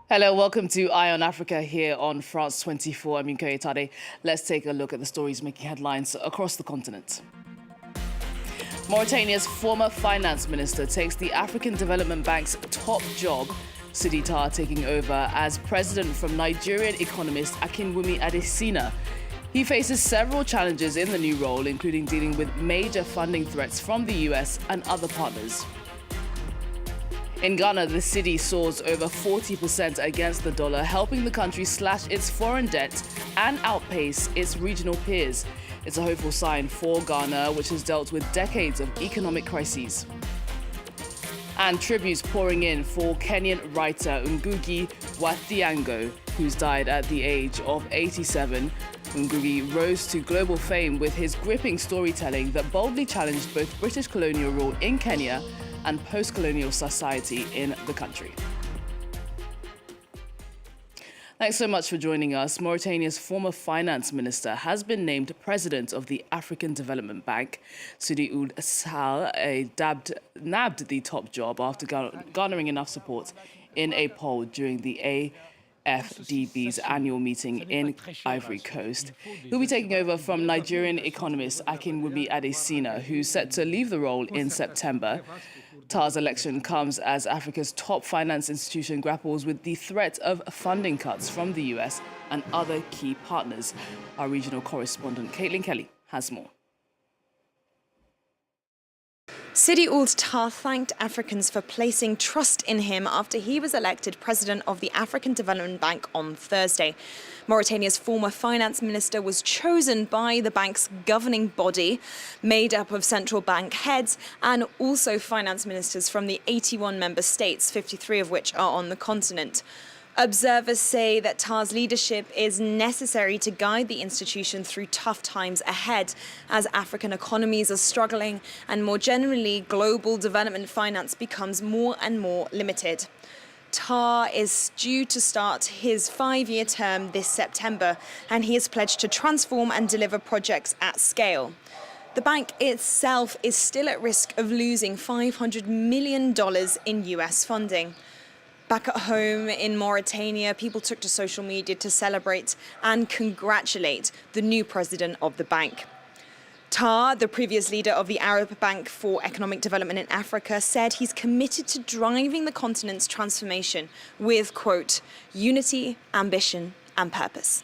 Hello, welcome to Eye on Africa here on France 24. I'm Ngũgĩ today. Let's take a look at the stories making headlines across the continent. Mauritania's former finance minister takes the African Development Bank's top job, Sidi taking over as president from Nigerian economist Akinwumi Adesina. He faces several challenges in the new role, including dealing with major funding threats from the US and other partners. In Ghana, the cedi soars over 40% against the dollar, helping the country slash its foreign debt and outpace its regional peers. It's a hopeful sign for Ghana, which has dealt with decades of economic crises. And tributes pouring in for Kenyan writer Ngũgĩ wa Thiong'o, who's died at the age of 87. Ngũgĩ rose to global fame with his gripping storytelling that boldly challenged both British colonial rule in Kenya and post-colonial society in the country. Thanks so much for joining us. Mauritania's former finance minister has been named president of the African Development Bank. Sidi Ould Sal nabbed the top job after garnering enough support in a poll during the AFDB's annual meeting in Ivory Coast. He'll be taking over from Nigerian economist Akinwumi Adesina, who's set to leave the role in September. TAR's election comes as Africa's top finance institution grapples with the threat of funding cuts from the US and other key partners. Our regional correspondent Caitlin Kelly has more. Sidi Ould thanked Africans for placing trust in him after he was elected president of the African Development Bank on Thursday. Mauritania's former finance minister was chosen by the bank's governing body, made up of central bank heads and also finance ministers from the 81 member states, 53 of which are on the continent. Observers say that TAR's leadership is necessary to guide the institution through tough times ahead as African economies are struggling and more generally global development finance becomes more and more limited. TAR is due to start his 5-year term this September, and he has pledged to transform and deliver projects at scale. The bank itself is still at risk of losing $500 million in US funding. Back at home in Mauritania, people took to social media to celebrate and congratulate the new president of the bank. TAR, the previous leader of the Arab Bank for Economic Development in Africa, said he's committed to driving the continent's transformation with, quote, unity, ambition and purpose.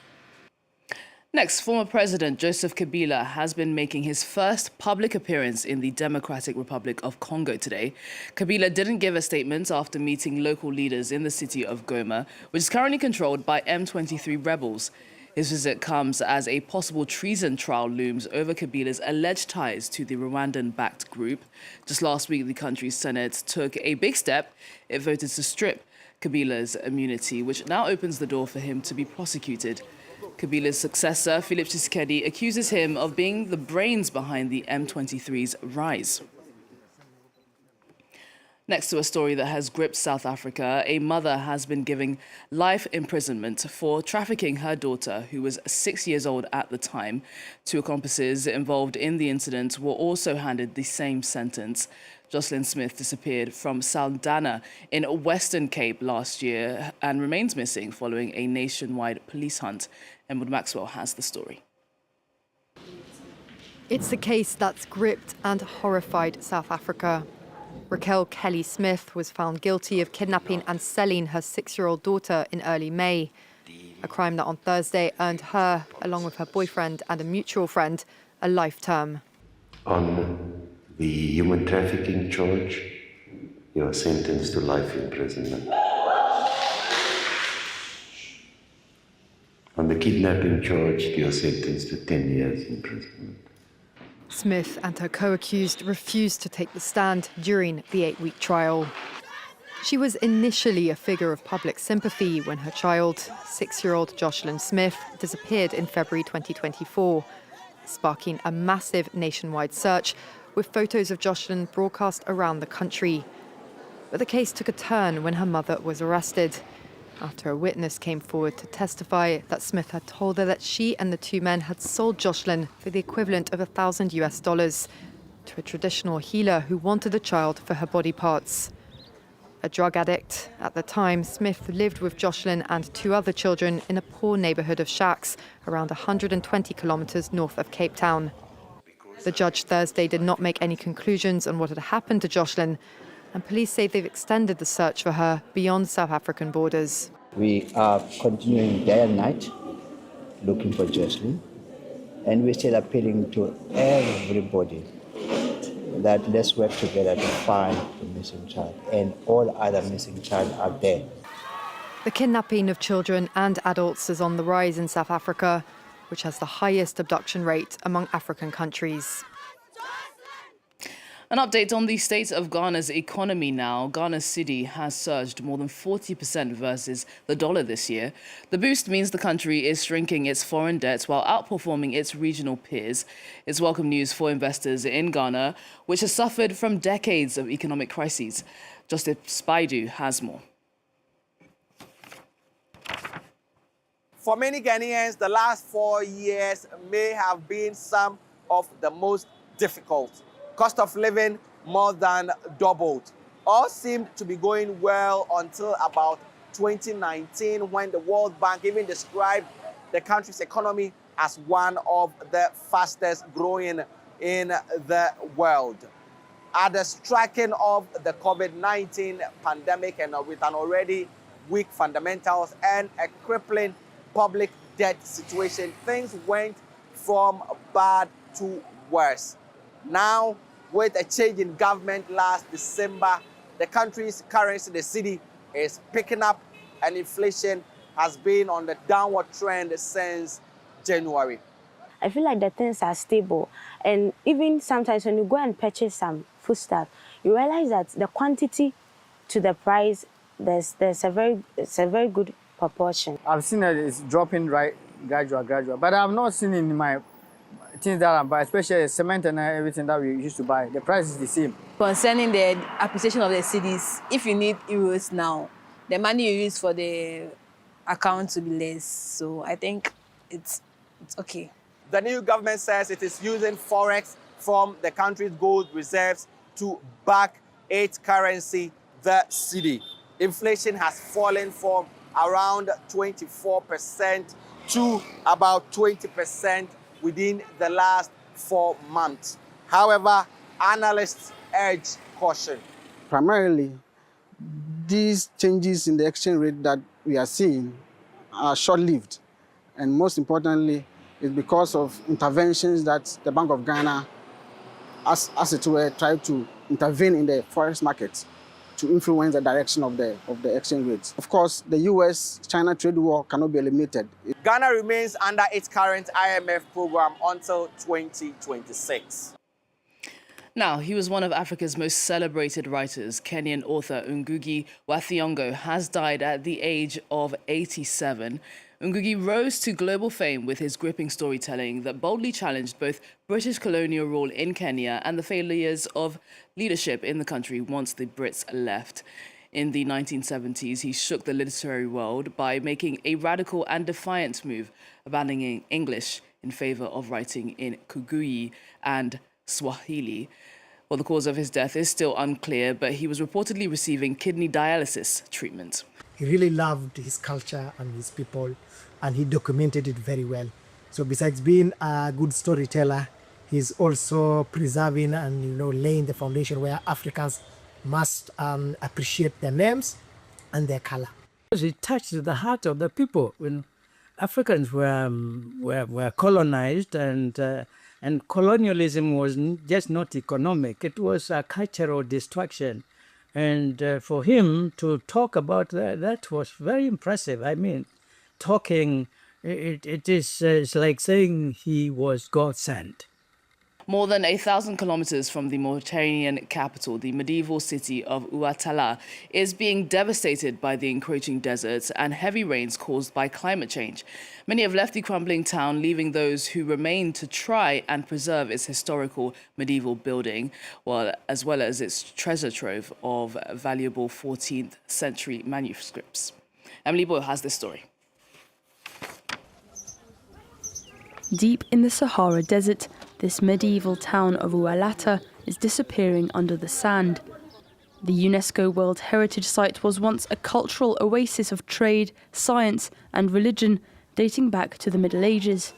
Next, former President Joseph Kabila has been making his first public appearance in the Democratic Republic of Congo today. Kabila didn't give a statement after meeting local leaders in the city of Goma, which is currently controlled by M23 rebels. His visit comes as a possible treason trial looms over Kabila's alleged ties to the Rwandan-backed group. Just last week, the country's Senate took a big step. It voted to strip Kabila's immunity, which now opens the door for him to be prosecuted. Kabila's successor, Philip Tshisekedi, accuses him of being the brains behind the M23's rise. Next to a story that has gripped South Africa, a mother has been given life imprisonment for trafficking her daughter, who was 6 years old at the time. 2 accomplices involved in the incident were also handed the same sentence. Jocelyn Smith disappeared from Saldanha in Western Cape last year and remains missing following a nationwide police hunt. Emwood Maxwell has the story. It's a case that's gripped and horrified South Africa. Raquel Kelly Smith was found guilty of kidnapping and selling her 6-year-old daughter in early May, a crime that on Thursday earned her, along with her boyfriend and a mutual friend, a life term. On the human trafficking charge, you are sentenced to life imprisonment. On the kidnapping charge, you are sentenced to 10 years imprisonment. Smith and her co-accused refused to take the stand during the 8-week trial. She was initially a figure of public sympathy when her child, 6-year-old Jocelyn Smith, disappeared in February 2024, sparking a massive nationwide search with photos of Jocelyn broadcast around the country. But the case took a turn when her mother was arrested, after a witness came forward to testify that Smith had told her that she and the 2 men had sold Jocelyn for the equivalent of $1,000 to a traditional healer who wanted the child for her body parts. a drug addict. At the time, Smith lived with Jocelyn and 2 other children in a poor neighbourhood of shacks around 120 kilometres north of Cape Town. The judge Thursday did not make any conclusions on what had happened to Jocelyn, and police say they've extended the search for her beyond South African borders. We are continuing day and night looking for Jocelyn, and we're still appealing to everybody that let's work together to find the missing child and all other missing child out there. The kidnapping of children and adults is on the rise in South Africa, which has the highest abduction rate among African countries. An update on the state of Ghana's economy now. Ghana's cedi has surged more than 40% versus the dollar this year. The boost means the country is shrinking its foreign debt while outperforming its regional peers. It's welcome news for investors in Ghana, which has suffered from decades of economic crises. Joseph Spaidu has more. For many Ghanaians, the last 4 years may have been some of the most difficult. Cost of living more than doubled. All seemed to be going well until about 2019, when the World Bank even described the country's economy as one of the fastest growing in the world. At the striking of the COVID-19 pandemic and with an already weak fundamentals and a crippling public debt situation, things went from bad to worse. Now, with a change in government last December, the country's currency, the cedi, is picking up and inflation has been on the downward trend since January. I feel like the things are stable, and even sometimes when you go and purchase some foodstuff, you realize that the quantity to the price, there's a very good proportion. I've seen that it's dropping gradual, but I've not seen in my things that I buy, especially cement and everything that we used to buy. The price is the same. Concerning the appreciation of the cedis, if you need euros now, the money you use for the account will be less. So I think it's okay. The new government says it is using forex from the country's gold reserves to back its currency, the cedi. Inflation has fallen from around 24% to about 20% within the last 4 months. However, analysts urge caution. Primarily, these changes in the exchange rate that we are seeing are short-lived. And most importantly, it's because of interventions that the Bank of Ghana, as it were, tried to intervene in the forex market to influence the direction of the exchange rates. Of course, the US-China trade war cannot be eliminated. Ghana remains under its current IMF program until 2026. Now, he was one of Africa's most celebrated writers. Kenyan author Ngũgĩ wa Thiongo has died at the age of 87. Ngũgĩ rose to global fame with his gripping storytelling that boldly challenged both British colonial rule in Kenya and the failures of leadership in the country once the Brits left. In the 1970s, he shook the literary world by making a radical and defiant move, abandoning English in favor of writing in Kikuyu and Swahili. Well, the cause of his death is still unclear, but he was reportedly receiving kidney dialysis treatment. He really loved his culture and his people, and he documented it very well. So besides being a good storyteller, he's also preserving and laying the foundation where Africans must appreciate their names and their color. It touched the heart of the people when Africans were colonized, and colonialism was just not economic; it was a cultural destruction. And for him to talk about that was very impressive. I mean, talking, it's like saying he was God sent. More than 1,000 kilometers from the Mauritanian capital, the medieval city of Uata is being devastated by the encroaching deserts and heavy rains caused by climate change. Many have left the crumbling town, leaving those who remain to try and preserve its historical medieval building, as well as its treasure trove of valuable 14th century manuscripts. Emily Boyle has this story. Deep in the Sahara Desert, this medieval town of Uata is disappearing under the sand. The UNESCO World Heritage Site was once a cultural oasis of trade, science and religion dating back to the Middle Ages.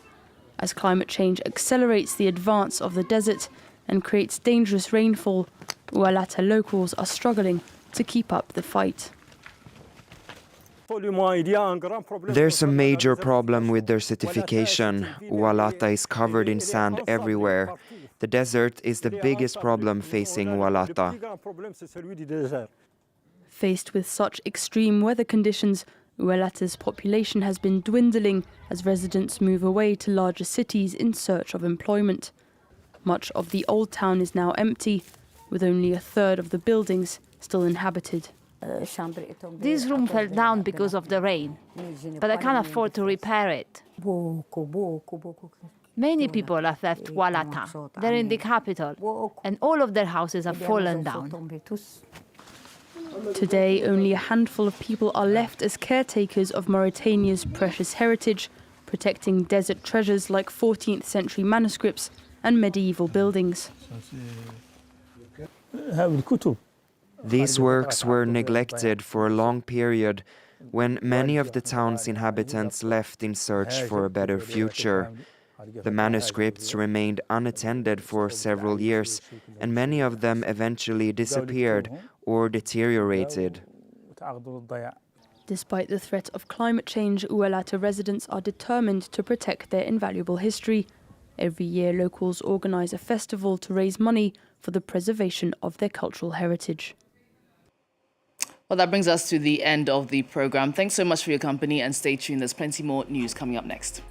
As climate change accelerates the advance of the desert and creates dangerous rainfall, Uata locals are struggling to keep up the fight. There's a major problem with their certification. Uata is covered in sand everywhere. The desert is the biggest problem facing Uata. Faced with such extreme weather conditions, Uata's population has been dwindling as residents move away to larger cities in search of employment. Much of the old town is now empty, with only a third of the buildings still inhabited. This room fell down because of the rain, but I can't afford to repair it. Many people have left Uata. They're in the capital, and all of their houses have fallen down. Today, only a handful of people are left as caretakers of Mauritania's precious heritage, protecting desert treasures like 14th century manuscripts and medieval buildings. These works were neglected for a long period when many of the town's inhabitants left in search for a better future. The manuscripts remained unattended for several years, and many of them eventually disappeared or deteriorated. Despite the threat of climate change, Uata residents are determined to protect their invaluable history. Every year, locals organize a festival to raise money for the preservation of their cultural heritage. Well, that brings us to the end of the program. Thanks so much for your company and stay tuned. There's plenty more news coming up next.